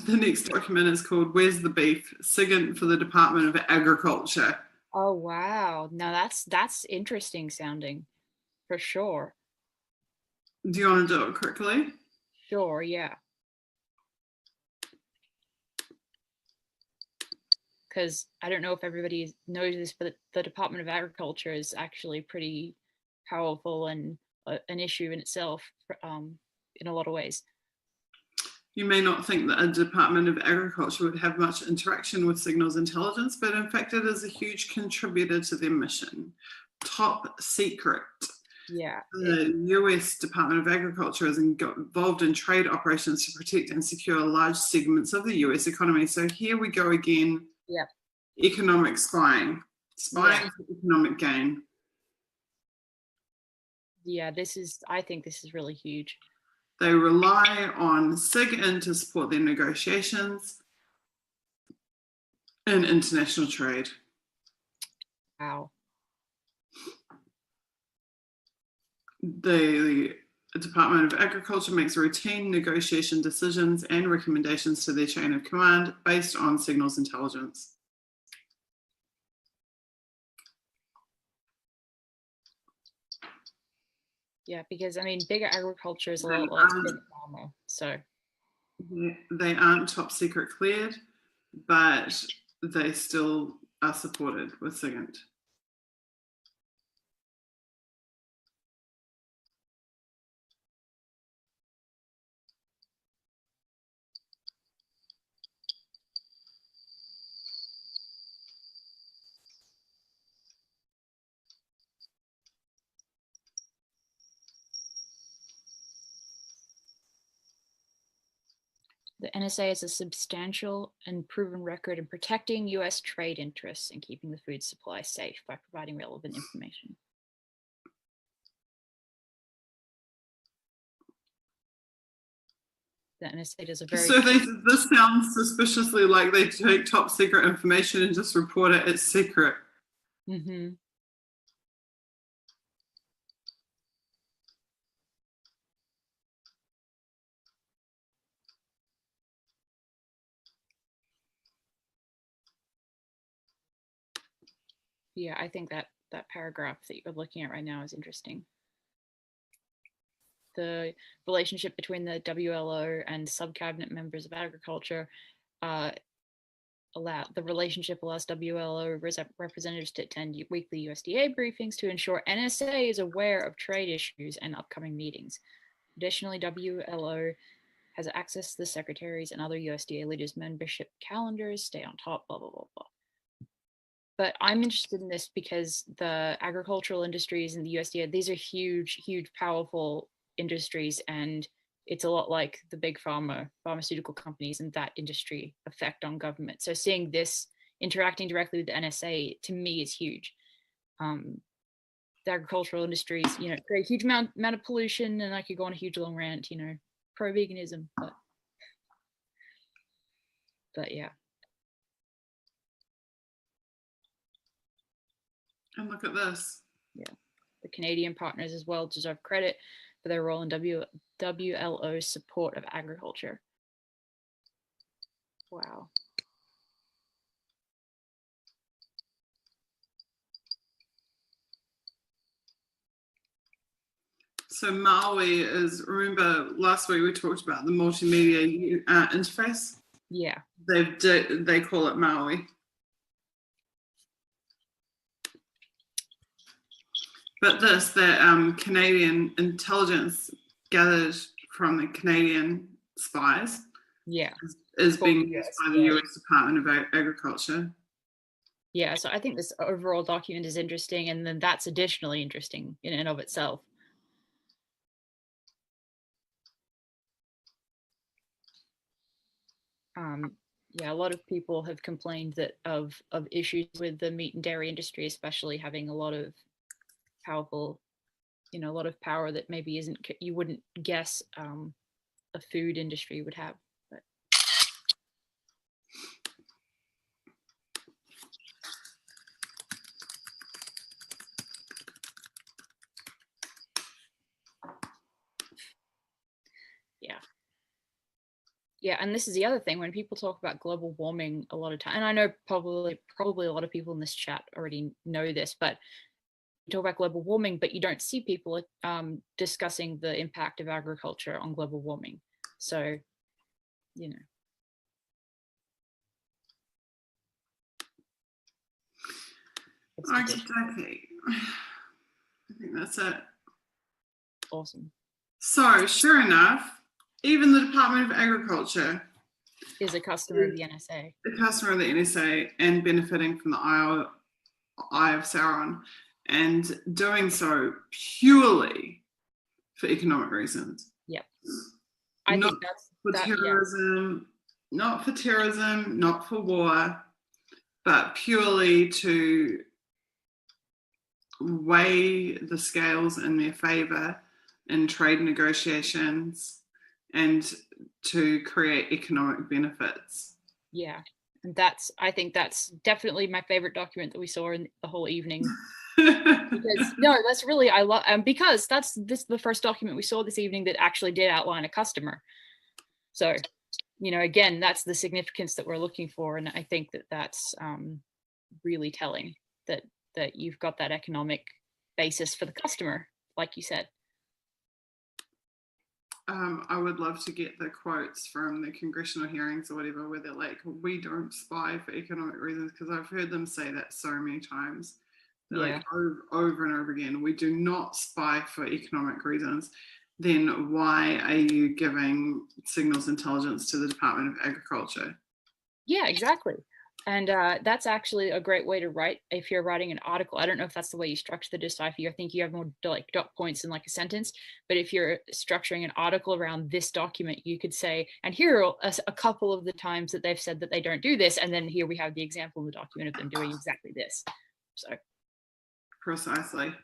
The next document is called Where's the Beef? SIGINT for the Department of Agriculture. Oh wow. Now that's interesting sounding, for sure. Do you want to do it quickly? Sure, yeah. Because I don't know if everybody knows this, but the Department of Agriculture is actually pretty powerful and an issue in itself, in a lot of ways. You may not think that a Department of Agriculture would have much interaction with signals intelligence, but in fact it is a huge contributor to their mission. Top secret. Yeah. The US Department of Agriculture is involved in trade operations to protect and secure large segments of the US economy. So here we go again. Yep. Economic spying. Spying for economic gain. Yeah, I think this is really huge. They rely on SIGINT to support their negotiations in international trade. Wow. The Department of Agriculture makes routine negotiation decisions and recommendations to their chain of command based on signals intelligence. Yeah, because I mean, bigger agriculture is a lot less big farmer, so. They aren't top secret cleared, but they still are supported with SIGINT. The NSA has a substantial and proven record in protecting US trade interests and keeping the food supply safe by providing relevant information. The NSA does a very... So this sounds suspiciously like they take top secret information and just report it as secret. Mm-hmm. Yeah, I think that paragraph that you're looking at right now is interesting. The relationship between the WLO and sub-cabinet members of agriculture the relationship allows WLO representatives to attend weekly USDA briefings to ensure NSA is aware of trade issues and upcoming meetings. Additionally, WLO has access to the secretaries and other USDA leaders' membership calendars, stay on top, blah, blah, blah, blah. But I'm interested in this because the agricultural industries and the USDA, these are huge, huge, powerful industries, and it's a lot like the big pharmaceutical companies and that industry effect on government. So seeing this interacting directly with the NSA, to me, is huge. The agricultural industries, create a huge amount of pollution, and I could go on a huge long rant, pro-veganism, but yeah. And look at this. Yeah, the Canadian partners as well deserve credit for their role in WLO's support of agriculture. Wow. So Maui is, remember last week we talked about the multimedia interface? Yeah. They call it Maui. But the Canadian intelligence gathered from the Canadian spies, is being used by the US Department of Agriculture. Yeah, so I think this overall document is interesting, and then that's additionally interesting in and of itself. Yeah, a lot of people have complained that of issues with the meat and dairy industry, especially having a lot of powerful, a lot of power that maybe you wouldn't guess a food industry would have. But yeah, Yeah, and this is the other thing, when people talk about global warming a lot of time, and I know probably a lot of people in this chat already know this, but you talk about global warming, but you don't see people discussing the impact of agriculture on global warming. So, you know. Okay. I think that's it. Awesome. So, sure enough, even the Department of Agriculture is a customer of the NSA. A customer of the NSA and benefiting from the Eye of Sauron, and doing so purely for economic reasons. Yep. Not for terrorism, not for war, but purely to weigh the scales in their favor in trade negotiations and to create economic benefits. Yeah, and I think that's definitely my favorite document that we saw in the whole evening. Because no, that's really, I love, because this is the first document we saw this evening that actually did outline a customer. So, you know, again, that's the significance that we're looking for, and I think that that's really telling that you've got that economic basis for the customer, like you said. I would love to get the quotes from the congressional hearings or whatever, where they're like, we don't spy for economic reasons, because I've heard them say that so many times. Like over and over again, we do not spy for economic reasons. Then why are you giving signals intelligence to the Department of Agriculture? Yeah, exactly. And that's actually a great way to write if you're writing an article. I don't know if that's the way you structure the DecipherYou. I think you have more like dot points in like a sentence. But if you're structuring an article around this document, you could say, and here are a couple of the times that they've said that they don't do this. And then here we have the example in the document of them doing exactly this. So. Precisely.